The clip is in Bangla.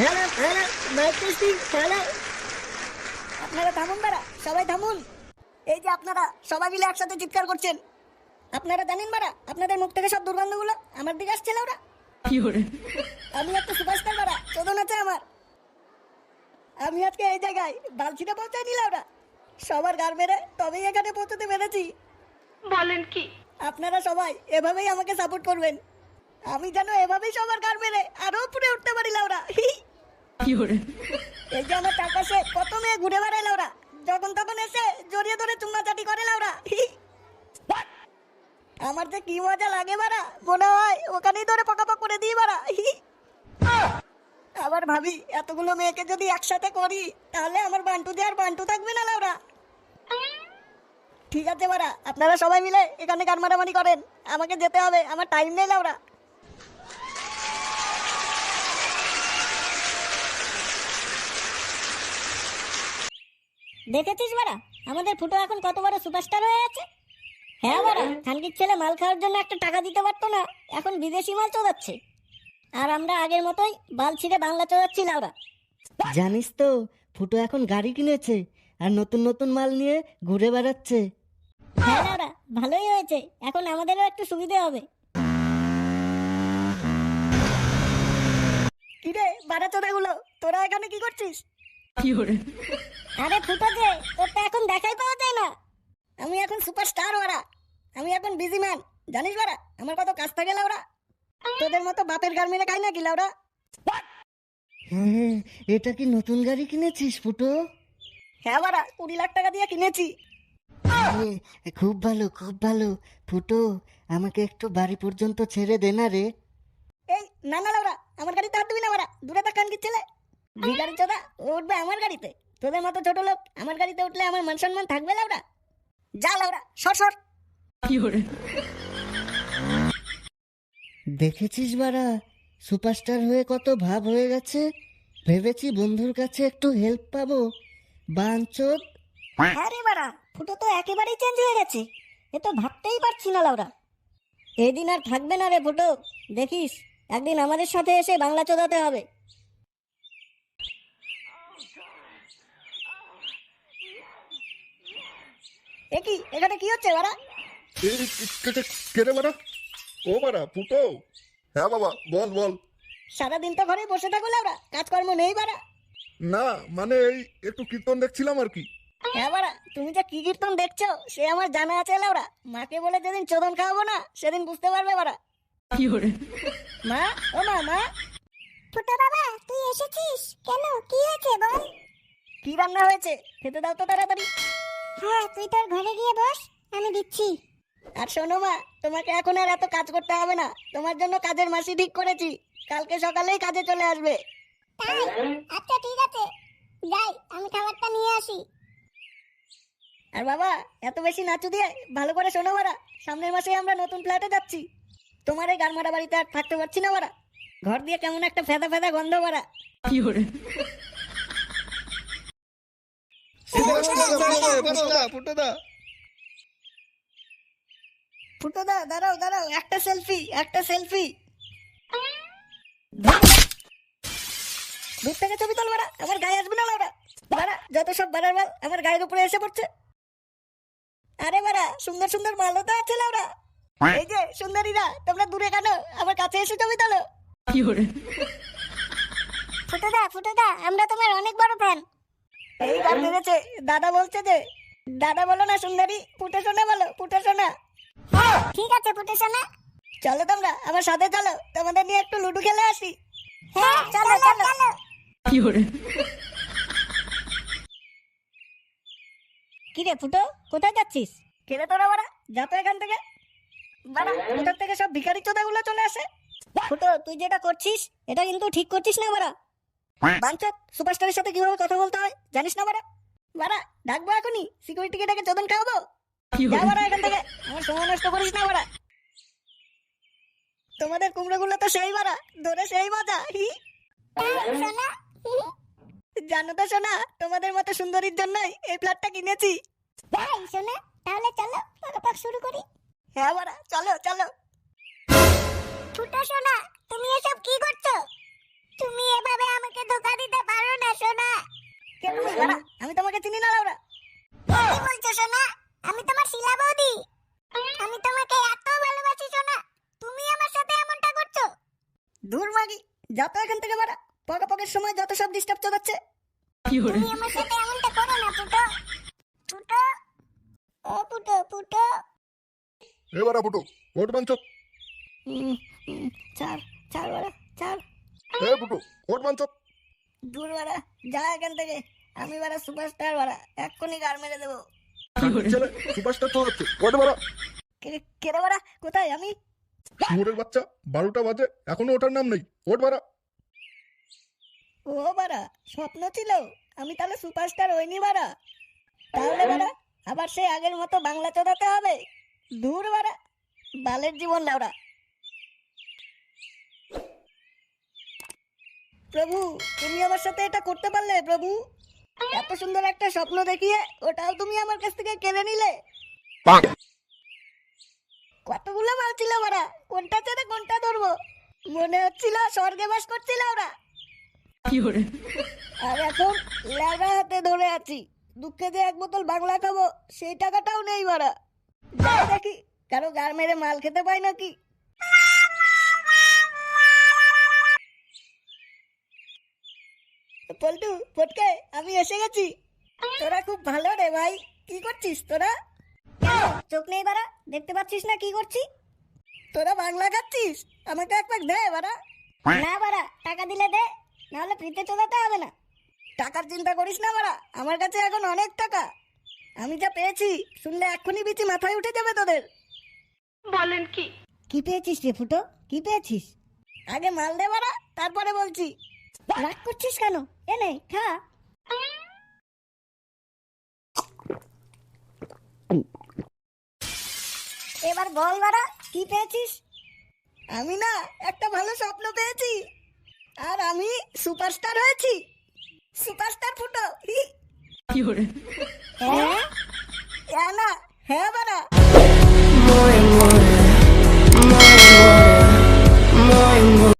Hello hello mic testing hello. আপনারা থামুন বাড়া, সবাই থামুন। এই যে আপনারা সবাই মিলে একসাথে চিৎকার করছেন, আপনারা জানেন বাড়া আপনাদের মুখ থেকে সব দুর্গন্ধগুলো আমার দিকে আসছে ওরা। আমি একটা সুপারস্টার বাড়া, চোদন আছে আমার। আমি আজকে এই জায়গায় বালছিটা পৌঁছায় নিলাম ওরা, সবার গার মেরে তবেই এখানে পৌঁছতে পেরেছি। বলেন কি? আপনারা সবাই এভাবেই আমাকে সাপোর্ট করবেন, আমি যেন এভাবেই সবার গার মেরে আরো উপরে উঠতে পারি লাউরা। এই যে আমার চারপাশে কত মেয়ে ঘুরে বেড়ায় লাউরা, যখন তখন এসে জড়িয়ে ধরে চুম্মাচাটি করে লাউরা। আমার যে কি মজা লাগে বাড়া, মনে হয় ওখানেই ধরে পকাপক করে দিই বাড়া। আবার ভাবি এতগুলো মেয়েকে যদি একসাথে করি তাহলে আমার বান্টু দিয়ে আর বান্টু থাকবে না লাউরা। ঠিক আছে বাড়া, আপনারা সবাই মিলে এখানে গান মারামারি করেন, আমাকে যেতে হবে, আমার টাইম নেই লাউরা। দেখেছিস বাড়া আমাদের ফুটো এখন কত বড় সুপারস্টার হয়ে আছে। হ্যাঁ বাড়া, খানকির ছেলে মাল খাওয়ার জন্য একটা টাকা দিতে পারতো না, এখন বিদেশি মাল চোদাচ্ছে। আর আমরা আগের মতোই বাল ছিঁড়ে বাংলা চোদাচ্ছি লাউরা। জানিস তো ফুটো এখন গাড়ি কিনেছে আর নতুন নতুন মাল নিয়ে ঘুরে বেড়াচ্ছে। হ্যাঁ লাউরা, ভালোই হয়েছে, এখন আমাদেরও একটু সুবিধে হবে। কিরে বাড়া চোদাগুলো, তোরা এখানে কি করছিস? আরে ফুটো যে, তোর তো এখন দেখাই পাওয়া যায় না। আমি এখন সুপারস্টার ওরা, আমি এখন বিজি ম্যান, জানিস বাড়া আমার কত কাজ থাকে লাউরা। তোদের মতো বাপের গার মেরে খাই নাকি লাউরা? হ্যাঁ, এটা কি নতুন গাড়ি কিনেছিস ফুটো? হ্যাঁ বাড়া, 20 লাখ টাকা দিয়ে কিনেছি। খুব ভালো খুব ভালো। ফুটো, আমাকে একটু বাড়ি পর্যন্ত ছেড়ে দে না রে। এই না না লাউরা, আমার গাড়িতে হাত দিবি না বাড়া, দূরে থাক কানকির ছেলে। ভিখারি চোদা ও উঠবে আমার গাড়িতে, তোদের মতো ছোট লোক আমার গাড়িতে উঠলে আমার মান সম্মান থাকবে লাউরা? যা লাউরা, সর সর। দেখেছিস বাড়া, সুপারস্টার হয়ে কত ভাব হয়ে গেছে। ভেবেছি বন্ধুর কাছে একটু হেল্প পাবো, বাঞ্চোদ। হ্যাঁ রে বাড়া, ফুটো তো একেবারেই চেঞ্জ হয়ে গেছে, এ তো ভাবতেই পারছি না লাউরা। এই দিন আর থাকবে না রে ফুটো, দেখিস একদিন আমাদের সাথে এসে বাংলা চোদাতে হবে। এ কি, এখানে কি হচ্ছে বাড়া? এই কেটে বাড়া, ও বাড়া ফুটো। হ্যাঁ বাবা, বল বল। সারাদিন তো ঘরে বসে থাকো লাউরা, কাজকর্ম নেই বাড়া? না মানে এই একটু কীর্তন দেখছিলাম আর কি। হ্যাঁ বাড়া, তুমি যে কি কীর্তন দেখছো সে আমার জানা আছে লাউরা। মাকে বলে যেদিন চোদন খাওয়াবো না সেদিন বুঝতে পারবে বাড়া। মা, ও মা, মা। ফুটো বাবা, তুই এসেছিস কেন? কি হয়েছে বল? কি রান্না হয়েছে খেতে দাও তো তাড়াতাড়ি। হ্যাঁ, তুই তোর ঘরে গিয়ে বস, আমি দিচ্ছি। আর শোনো মা, তোমাকে এখন আর এত কাজ করতে হবে না, তোমার জন্য কাজের মাসি ঠিক করেছি, কালকে সকালেই কাজে চলে আসবে। তাই? আচ্ছা ঠিক আছে, যাই আমি খাবারটা নিয়ে আসি। আর বাবা, এত বেশি নাচু দিয়ে ভালো করে শোনো বাড়া, সামনের মাসে আমরা নতুন ফ্ল্যাটে যাচ্ছি। তোমার এই গারমারা বাড়িতে আর থাকতে পারছি না বাড়া, ঘর দিয়ে কেমন একটা ফেদা ফেদা গন্ধ বাড়া। ফুটো দা, দাঁড়াও দাঁড়াও, একটা সেলফি, একটা সেলফি। দূর থেকে ছবি তোল বাড়া, আমার গায়ে আসবে না লাউরা। বাড়া যত সব বাড়ার মাল আমার গায়ের উপরে এসে পড়ছে। আরে বাড়া, সুন্দর সুন্দর মালও তো আছে লাউরা। এই যে সুন্দরীরা, তোমরা দূরে কেন, আমার কাছে এসে ছবি তোলো। ফুটো দা, আমরা তোমার অনেক বড় ফ্যান। এই গান মেরেছে, দাদা বলছে যে। দাদা বলো না সুন্দরী, ফুটে শোনা বলো, ফুটে শোনা। হ্যাঁ ঠিক আছে ফুটো সোনা। চলো তোমরা আমার সাথে, চলো তোমাদের নিয়ে একটু লুডো খেলে আসি। হ্যাঁ চলো চলো। কি রে ফুটো, কোথায় যাচ্ছিস? কেড়ে তোরা বাড়া, যা তো এখান থেকে বাড়া, কোথার থেকে সব ভিখারি চোদাগুলো চলে আসে। ফুটো, তুই যেটা করছিস এটা কিন্তু ঠিক করছিস না বাড়া। বাঞ্চত, সুপারস্টারের সাথে কিভাবে কথা বলতে হয় জানিস না বাড়া? বাড়া ডাকবো এখনই, সিকিউরিটিকে ডেকে চোদন খাওয়াবো। যা বাড়া এখান থেকে, আমার সময় নষ্ট করিস না বাড়া। তোমাদের কুমড়োগুলো তো সেই বাড়া, ধরে সেই মজা। তাই সোনা? জানো তো সোনা, তোমাদের মতো সুন্দরীর জন্যই এই ফ্ল্যাটটা কিনেছি। তাই সোনা, তাহলে চলো পাকাপাক শুরু করি। হ্যাঁ বাড়া, চলো চলো। ফুটো সোনা, তুমি এসব কি করছো? তুমি এভাবে আমাকে দূর মাগি, যত এখান থেকে বাড়া। পকের সময় যত সব ডিস্টার্ব চলাচ্ছে। তুমি আমার সাথে এমনটা করো না ফুটো। ফুটো, ও ফুটো ফুটো। এ বাড়া ফুটো, ওট বাঞ্চ। ছাড় বাড়া, ছাড়। এ ফুটো, ওট বাঞ্চ। দূর বাড়া, যা এখান থেকে। আমি বাড়া সুপারস্টার বাড়া, এক্ষুনি গার মেরে দেবো। ছেলে সুপারস্টার তো হচ্ছে, ওট বাড়া। কেরে বাড়া, কোথায় আমি? শুয়োরের বাচ্চা, 12টা বাজে, এখনো ওটার নাম নেই। ওট বাড়া। ও বাড়া, স্বপ্ন ছিল। আমি তাহলে সুপারস্টার হইনি বাড়া। তাহলে বাড়া আবার সেই আগের মতো বাংলা চোদাতে হবে। দূর বাড়া, বালের জীবন লাউড়া। প্রভু, তুমি আমার সাথে এটা করতে পারলে প্রভু? এত সুন্দর একটা স্বপ্ন দেখিয়ে ওটাও তুমি আমার কাছ থেকে কেড়ে নিলে। কতগুলো মাল ছিল বাড়া, কোনটা ছেড়ে কোনটা ধরবো? মনে হচ্ছিল স্বর্গে বাস করছিল ওরা। আর এখন ল্যাগা হাতে ধরে আছি। দুঃখে যে এক বোতল বাংলা খাবো সেই টাকাটাও নেই বাড়া। যাই দেখি কারো গার মেরে মাল খেতে পাই নাকি। পল্টু, ফটকে, আমি এসে গেছি। তোরা খুব ভালো রে ভাই। কি করছিস তোরা? চোখ নেই বাড়া, দেখতে পাচ্ছিস না কি করছি? তোরা বাংলা খাচ্ছিস? আমাকে এক প্যাক দে বাড়া। না বাড়া, টাকা দিলে দে, নাহলে ফ্রিতে চলাতে হবে না। টাকার চিন্তা করিস না বাড়া, আমার কাছে এখন অনেক টাকা। আমি যা পেয়েছি শুনলে এক্ষুনি বিচি মাথায় উঠে যাবে তোদের। কি পেয়েছিস রে ফুটো, কি পেয়েছিস? আগে মাল দে বাড়া, তারপরে বলছি। রাগ করছিস কেন? এনে খা। এবার বল বাড়া, কি পেয়েছিস? আমি না একটা ভালো স্বপ্ন পেয়েছি। আর আমি সুপারস্টার হয়েছি। সুপারস্টার ফুটো। হ্যাঁ? না, হ্যাঁ বাড়া। more and more, more and more, more and more.